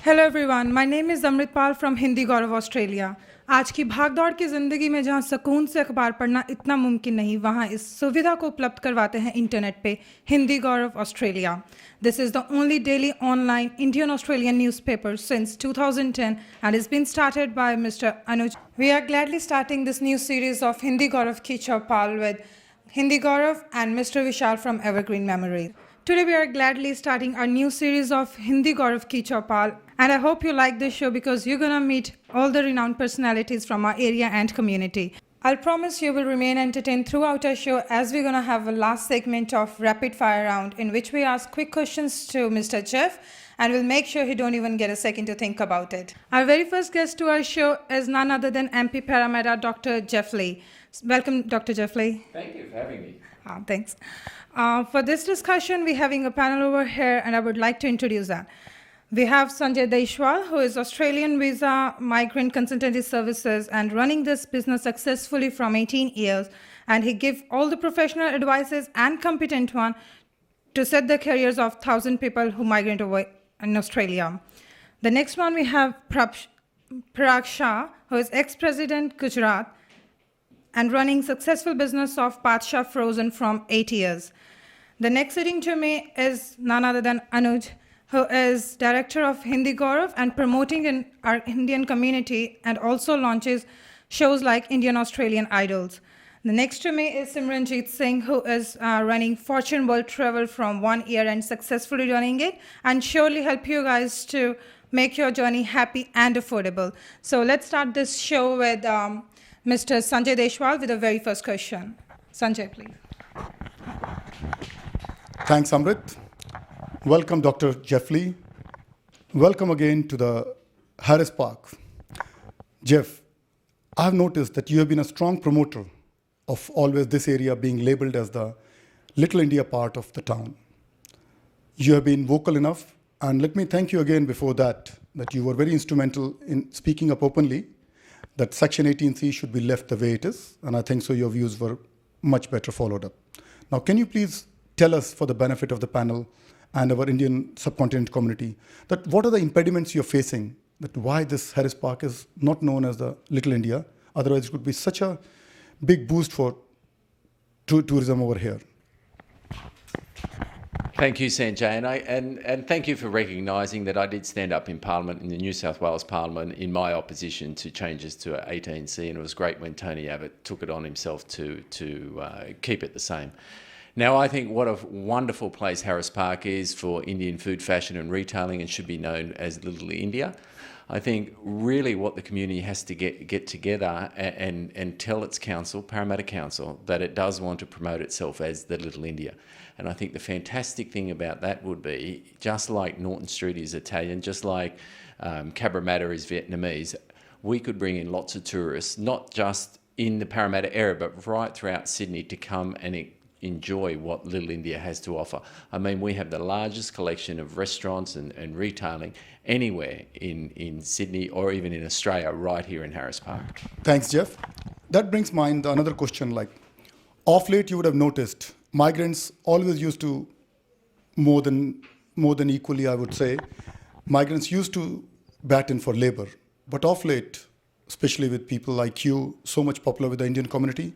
Hello everyone, my name is Amritpal from Hindi Gaurav Australia. आज की भागदौड़ की ज़िंदगी में जहां सुकून से अखबार पढ़ना इतना मुमकिन नहीं, वहां इस सुविधा को उपलब्ध करवाते हैं इंटरनेट पे Hindi Gaurav Australia. This is the only daily online Indian Australian newspaper since 2010 and it's been started by Mr. Anuj. We are gladly starting this new series of Hindi Gaurav Ki Chowpal with Hindi Gaurav and Mr. Vishal from Evergreen Memories. Today we are gladly starting our new series of Hindi Gaurav Ki Chowpal, and I hope you like this show because you're gonna meet all the renowned personalities from our area and community. I'll promise you will remain entertained throughout our show as we're gonna have a last segment of rapid fire round in which we ask quick questions to Mr. Jeff and we'll make sure he don't even get a second to think about it. Our very first guest to our show is none other than MP Paramedic Dr. Jeff Lee. Welcome, Dr. Jeff Lee. Thank you for having me. Thanks. For this discussion, we're having a panel over here, and I would like to introduce that. We have Sanjay Deshwal, who is Australian Visa Migrant Consultancy Services and running this business successfully from 18 years. And he gives all the professional advices and competent one to set the careers of 1,000 people who migrate over in Australia. The next one we have Parag Shah, who is ex-president Gujarat and running successful business of Patsha Frozen from 8 years. The next sitting to me is none other than Anuj, who is director of Hindi Gaurav and promoting in our Indian community and also launches shows like Indian Australian Idols. The next to me is Simranjeet Singh, who is running Fortune World Travel from 1 year and successfully running it and surely help you guys to make your journey happy and affordable. So let's start this show with Mr. Sanjay Deshwal with the very first question. Sanjay, please. Thanks, Amrit. Welcome, Dr. Jeff Lee. Welcome again to the Harris Park. Jeff, I have noticed that you have been a strong promoter of always this area being labeled as the Little India part of the town. You have been vocal enough, and let me thank you again before that you were very instrumental in speaking up openly that Section 18C should be left the way it is, and I think so your views were much better followed up. Now, can you please tell us, for the benefit of the panel and our Indian subcontinent community, that what are the impediments you're facing, that why this Harris Park is not known as the Little India, otherwise it could be such a big boost for tourism over here. Thank you, Sanjay, and thank you for recognising that I did stand up in Parliament, in the New South Wales Parliament, in my opposition to changes to 18C, and it was great when Tony Abbott took it on himself to keep it the same. Now, I think what a wonderful place Harris Park is for Indian food, fashion and retailing, and should be known as Little India. I think really what the community has to get together and tell its council, Parramatta Council, that it does want to promote itself as the Little India. And I think the fantastic thing about that would be, just like Norton Street is Italian, just like Cabramatta is Vietnamese, we could bring in lots of tourists, not just in the Parramatta area, but right throughout Sydney to come and enjoy what Little India has to offer. I mean, we have the largest collection of restaurants and retailing anywhere in Sydney or even in Australia, right here in Harris Park. Thanks, Jeff. That brings mind another question, like, of late you would have noticed migrants always used to, more than equally, I would say, migrants used to bat in for labor. But of late, especially with people like you, so much popular with the Indian community,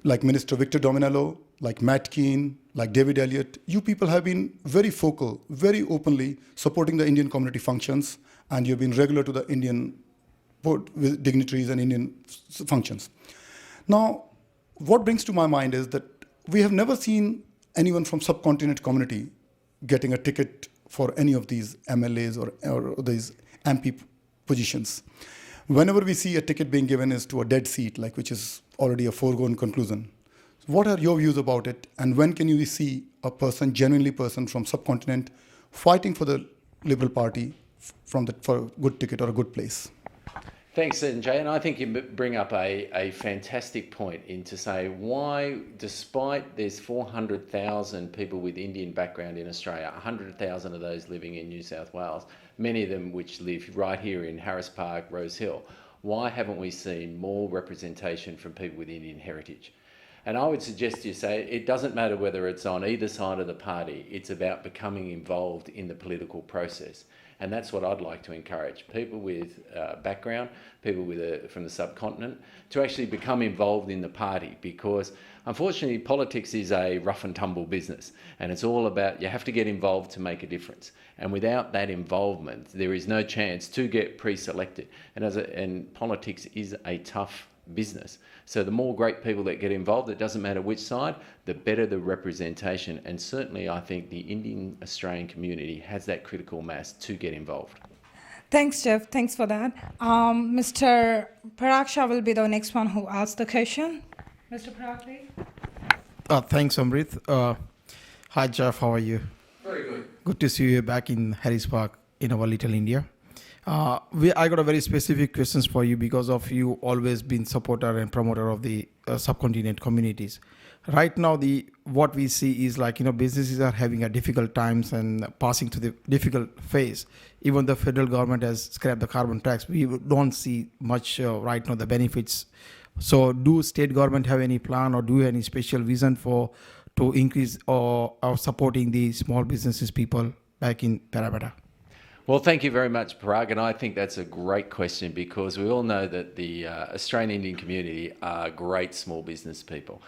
like Minister Victor Dominello, like Matt Keane, like David Elliott, you people have been very vocal, very openly supporting the Indian community functions, and you've been regular to the Indian dignitaries and Indian functions. Now, what brings to my mind is that we have never seen anyone from subcontinent community getting a ticket for any of these MLAs or these MP positions. Whenever we see a ticket being given is to a dead seat, like which is already a foregone conclusion. What are your views about it, and when can you see a person, genuinely person from subcontinent, fighting for the Liberal Party for a good ticket or a good place? Thanks, Sanjay, and I think you bring up a fantastic point in to say why, despite there's 400,000 people with Indian background in Australia, 100,000 of those living in New South Wales, many of them which live right here in Harris Park, Rose Hill, why haven't we seen more representation from people with Indian heritage? And I would suggest to you, say, it doesn't matter whether it's on either side of the party, it's about becoming involved in the political process. And that's what I'd like to encourage people with background, people with from the subcontinent, to actually become involved in the party, because unfortunately politics is a rough and tumble business, and it's all about, you have to get involved to make a difference. And without that involvement, there is no chance to get pre-selected. And politics is a tough business. So the more great people that get involved, it doesn't matter which side, the better the representation. And certainly I think the Indian Australian community has that critical mass to get involved. Thanks, Jeff. Thanks for that. Mr. Parag Shah will be the next one who asks the question. Mr. Parag, please. Thanks, Amrit. Hi, Jeff. How are you? Very good. Good to see you back in Harris Park in our little India. I got a very specific questions for you because of you always been supporter and promoter of the subcontinent communities. Right now, what we see is businesses are having a difficult times and passing through the difficult phase. Even the federal government has scrapped the carbon tax. We don't see much right now the benefits. So do state government have any plan or do any special vision to increase or supporting the small businesses people back in Parramatta? Well, thank you very much, Parag, and I think that's a great question, because we all know that the Australian Indian community are great small business people.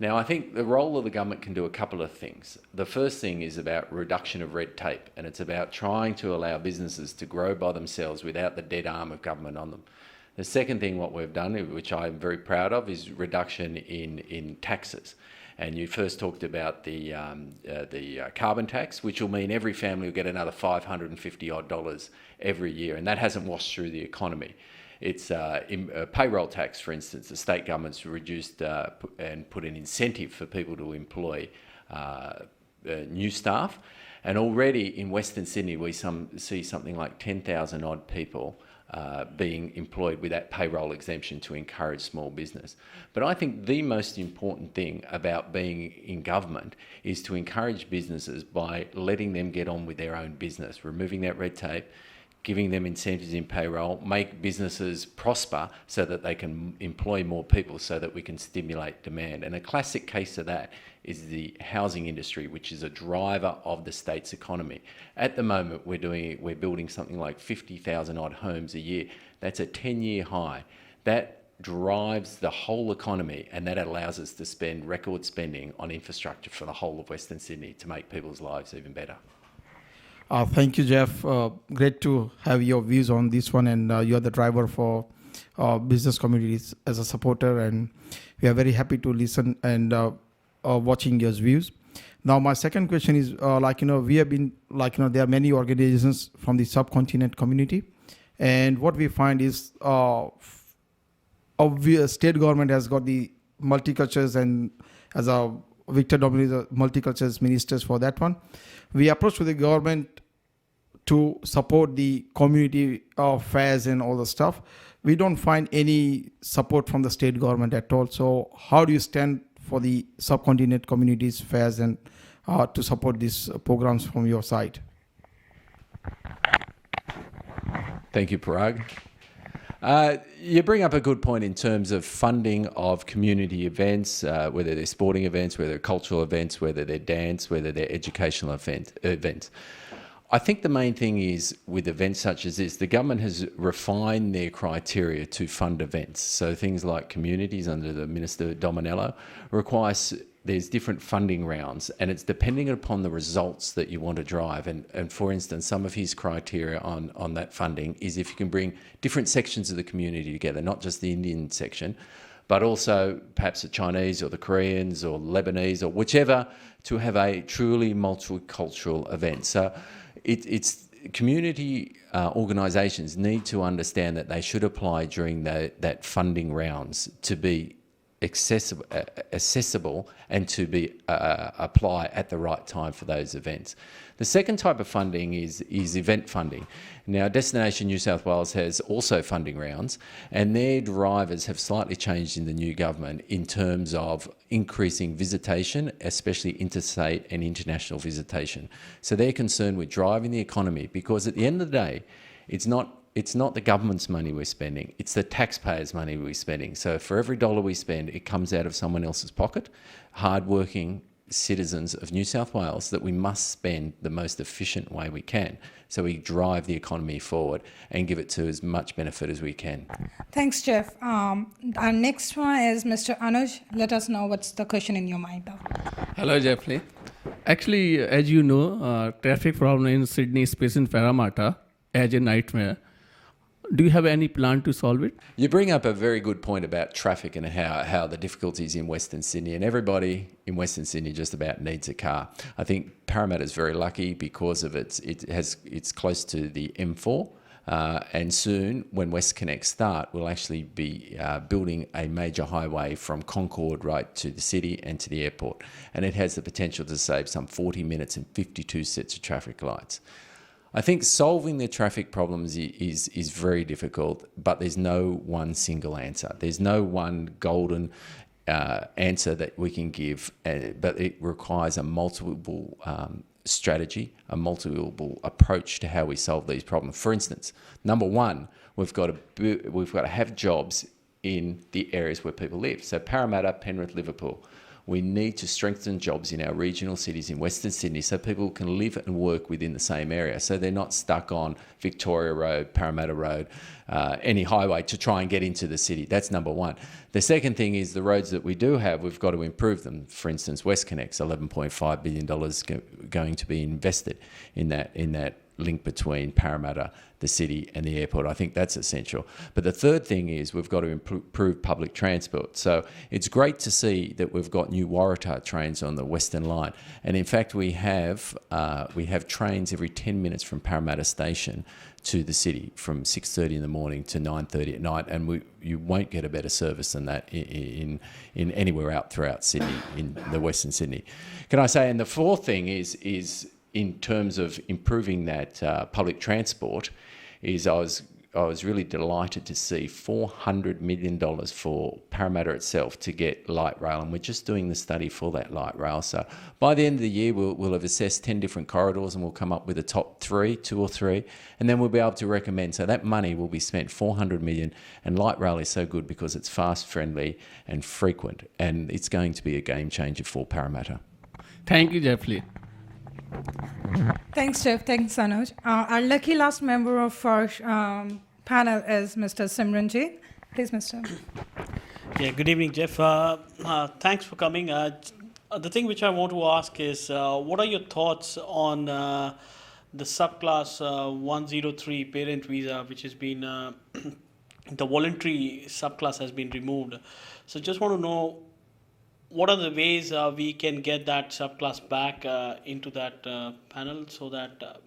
Now, I think the role of the government can do a couple of things. The first thing is about reduction of red tape, and it's about trying to allow businesses to grow by themselves without the dead arm of government on them. The second thing what we've done, which I'm very proud of, is reduction in taxes. And you first talked about the carbon tax, which will mean every family will get another $550 odd every year, and that hasn't washed through the economy. It's payroll tax, for instance. The state government's reduced and put an incentive for people to employ new staff, and already in Western Sydney we see something like 10,000 odd people being employed with that payroll exemption to encourage small business. But I think the most important thing about being in government is to encourage businesses by letting them get on with their own business, removing that red tape, giving them incentives in payroll, make businesses prosper so that they can employ more people so that we can stimulate demand. And a classic case of that is the housing industry, which is a driver of the state's economy. At the moment, we're building something like 50,000 odd homes a year. That's a 10-year high. That drives the whole economy, and that allows us to spend record spending on infrastructure for the whole of Western Sydney to make people's lives even better. Thank you, Jeff. Great to have your views on this one, and you're the driver for business communities as a supporter, and we are very happy to listen and watching your views. Now, my second question is, we have been, there are many organizations from the subcontinent community, and what we find is state government has got the multicultures, and as a Victor Dominguez, the multicultures ministers for that one. We approached with the government to support the community fairs and all the stuff. We don't find any support from the state government at all. So how do you stand for the subcontinent communities fairs and to support these programs from your side? Thank you, Parag. You bring up a good point in terms of funding of community events, whether they're sporting events, whether they're cultural events, whether they're dance, whether they're educational events. I think the main thing is with events such as this, the government has refined their criteria to fund events. So things like communities under the Minister Dominello there's different funding rounds, and it's depending upon the results that you want to drive. And for instance, some of his criteria on that funding is if you can bring different sections of the community together, not just the Indian section, but also perhaps the Chinese or the Koreans or Lebanese or whichever, to have a truly multicultural event. So it's community organisations need to understand that they should apply during that funding rounds to be accessible and to be apply at the right time for those events. The second type of funding is event funding. Now, Destination New South Wales has also funding rounds, and their drivers have slightly changed in the new government in terms of increasing visitation, especially interstate and international visitation. So they're concerned with driving the economy, because at the end of the day, it's it's not the government's money we're spending, it's the taxpayers' money we're spending. So for every dollar we spend, it comes out of someone else's pocket, hard-working citizens of New South Wales, that we must spend the most efficient way we can, so we drive the economy forward and give it to as much benefit as we can. Thanks, Jeff. Our next one is Mr. Anuj. Let us know what's the question in your mind. Hello, Jeffrey. Actually, as you know, traffic problem in Sydney, especially in Parramatta, as a nightmare. Do you have any plan to solve it? You bring up a very good point about traffic and how the difficulties in Western Sydney, and everybody in Western Sydney just about needs a car. I think Parramatta is very lucky because of it's close to the M4, and soon when WestConnect start, we'll actually be building a major highway from Concord right to the city and to the airport, and it has the potential to save some 40 minutes and 52 sets of traffic lights. I think solving the traffic problems is very difficult, but there's no one single answer. There's no one golden answer that we can give, but it requires a multiple strategy, a multiple approach to how we solve these problems. For instance, number one, we've got to have jobs in the areas where people live. So Parramatta, Penrith, Liverpool. We need to strengthen jobs in our regional cities in Western Sydney so people can live and work within the same area, so they're not stuck on Victoria Road, Parramatta Road, any highway to try and get into the city. That's number one. The second thing is the roads that we do have, we've got to improve them. For instance, WestConnect's $11.5 billion going to be invested in that link between Parramatta, the city and the airport. I think that's essential. But the third thing is we've got to improve public transport. So it's great to see that we've got new Waratah trains on the Western Line. And in fact, we have trains every 10 minutes from Parramatta Station to the city from 6:30 in the morning to 9:30 at night. And you won't get a better service than that in anywhere out throughout Sydney, in the Western Sydney. Can I say, and the fourth thing is in terms of improving that public transport, is I was really delighted to see $400 million for Parramatta itself to get light rail, and we're just doing the study for that light rail. So by the end of the year, we'll have assessed 10 different corridors, and we'll come up with a top 2 or 3, and then we'll be able to recommend. So that money will be spent, $400 million, and light rail is so good because it's fast, friendly, and frequent, and it's going to be a game changer for Parramatta. Thank you, Jeffrey. Thanks, Jeff. Thanks, Anuj. Our lucky last member of our panel is Mr. Simranjit. Please, Mr. Yeah, good evening, Jeff. Thanks for coming. The thing which I want to ask is, what are your thoughts on the subclass 103 parent visa, which has been, the voluntary subclass has been removed. So just want to know, what are the ways we can get that subclass back into that panel, so that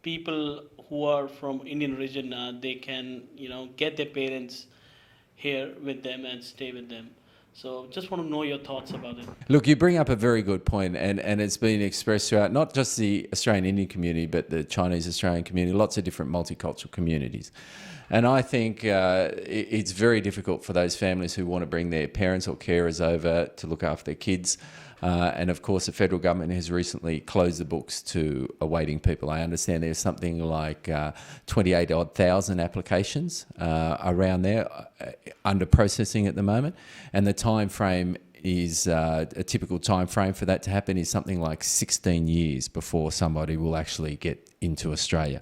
people who are from Indian origin, they can, get their parents here with them and stay with them. So just want to know your thoughts about it. Look, you bring up a very good point, and it's been expressed throughout not just the Australian Indian community, but the Chinese Australian community, lots of different multicultural communities. And I think it's very difficult for those families who want to bring their parents or carers over to look after their kids. And of course, the federal government has recently closed the books to awaiting people. I understand there's something like 28,000 applications around there under processing at the moment. And the time frame is a typical time frame for that to happen is something like 16 years before somebody will actually get into Australia.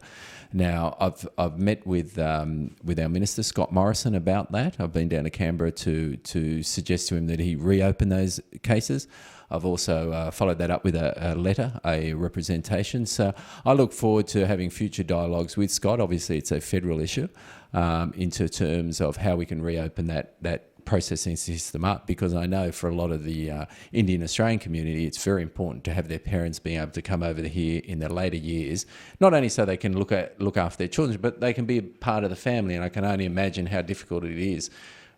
Now, I've met with our Minister, Scott Morrison, about that. I've been down to Canberra to suggest to him that he reopen those cases. I've also followed that up with a letter, a representation. So I look forward to having future dialogues with Scott. Obviously, it's a federal issue into terms of how we can reopen that processing system up, because I know for a lot of the Indian Australian community, it's very important to have their parents being able to come over here in their later years, not only so they can look after their children, but they can be a part of the family. And I can only imagine how difficult it is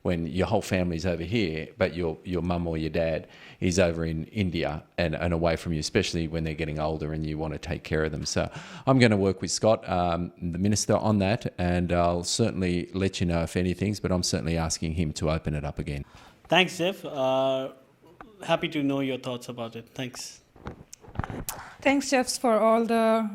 when your whole family's over here, but your mum or your dad is over in India and away from you, especially when they're getting older and you want to take care of them. So I'm going to work with Scott, the Minister, on that, and I'll certainly let you know if anything, but I'm certainly asking him to open it up again. Thanks, Jeff. Happy to know your thoughts about it. Thanks. Thanks, Jeff, for all the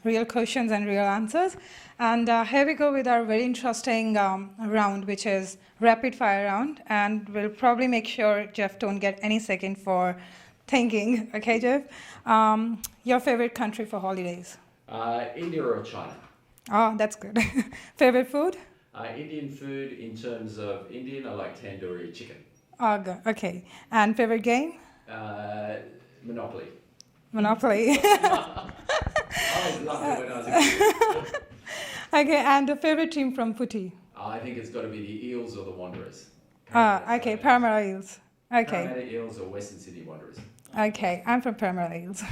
real questions and real answers. And here we go with our very interesting round, which is rapid fire round. And we'll probably make sure Jeff don't get any second for thinking. Okay, Jeff? Your favorite country for holidays? India or China? Oh, that's good. Favorite food? Indian food, in terms of Indian, I like tandoori chicken. Oh, good. Okay. And favorite game? Monopoly. Monopoly. I always loved it when I was a kid. Okay, and a favorite team from footy? I think it's got to be the Eels or the Wanderers. Okay, Parramatta Eels. Okay, Parramatta Eels or Western Sydney Wanderers. okay, I'm from Parramatta Eels.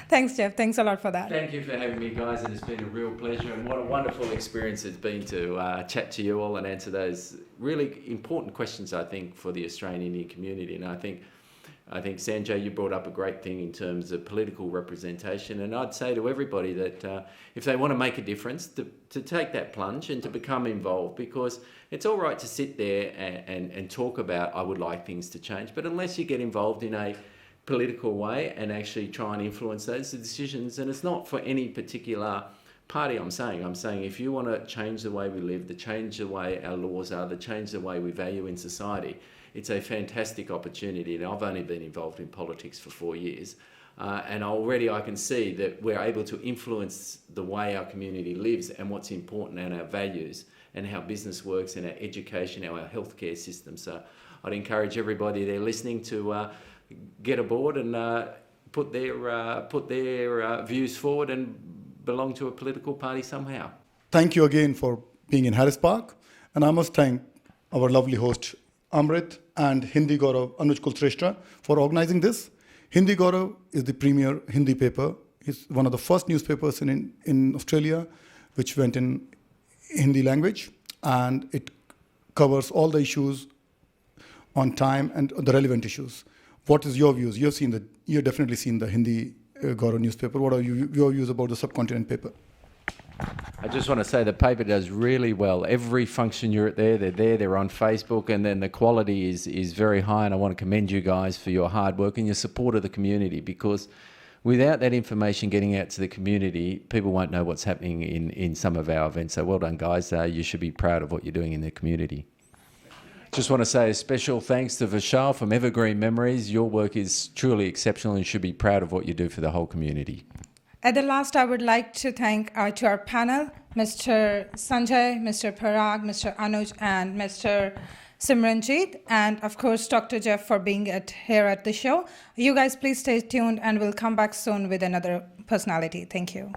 Thanks, Jeff. Thanks a lot for that. Thank you for having me, guys, and it's been a real pleasure. And what a wonderful experience it's been to chat to you all and answer those really important questions, I think, for the Australian Indian community. And I think Sanjay, you brought up a great thing in terms of political representation. And I'd say to everybody that if they want to make a difference, to take that plunge and to become involved, because it's all right to sit there and talk about, I would like things to change. But unless you get involved in a political way and actually try and influence those decisions, and it's not for any particular party. I'm saying if you want to change the way we live, to change the way our laws are, to change the way we value in society, it's a fantastic opportunity. And I've only been involved in politics for 4 years, and already I can see that we're able to influence the way our community lives and what's important and our values and how business works and our education, our healthcare system. So I'd encourage everybody there listening to get aboard and put their views forward and belong to a political party somehow. Thank you again for being in Harris Park. And I must thank our lovely host, Amrit, and Hindi Gaurav Anuj Kulshrestha for organizing this. Hindi Gaurav is the premier Hindi paper. It's one of the first newspapers in Australia which went in Hindi language, and it covers all the issues on time and the relevant issues. What is your views? You've definitely seen the Hindi Gaurav newspaper. What are your views about the Subcontinent paper? I just want to say the paper does really well. Every function you're at they're on Facebook, and then the quality is very high, and I want to commend you guys for your hard work and your support of the community, because without that information getting out to the community, people won't know what's happening in some of our events. So well done, guys. You should be proud of what you're doing in the community. Just want to say a special thanks to Vishal from Evergreen Memories. Your work is truly exceptional and you should be proud of what you do for the whole community. At the last, I would like to thank to our panel, Mr. Sanjay, Mr. Parag, Mr. Anuj, and Mr. Simranjeet, and of course, Dr. Jeff for being here at the show. You guys please stay tuned, and we'll come back soon with another personality. Thank you.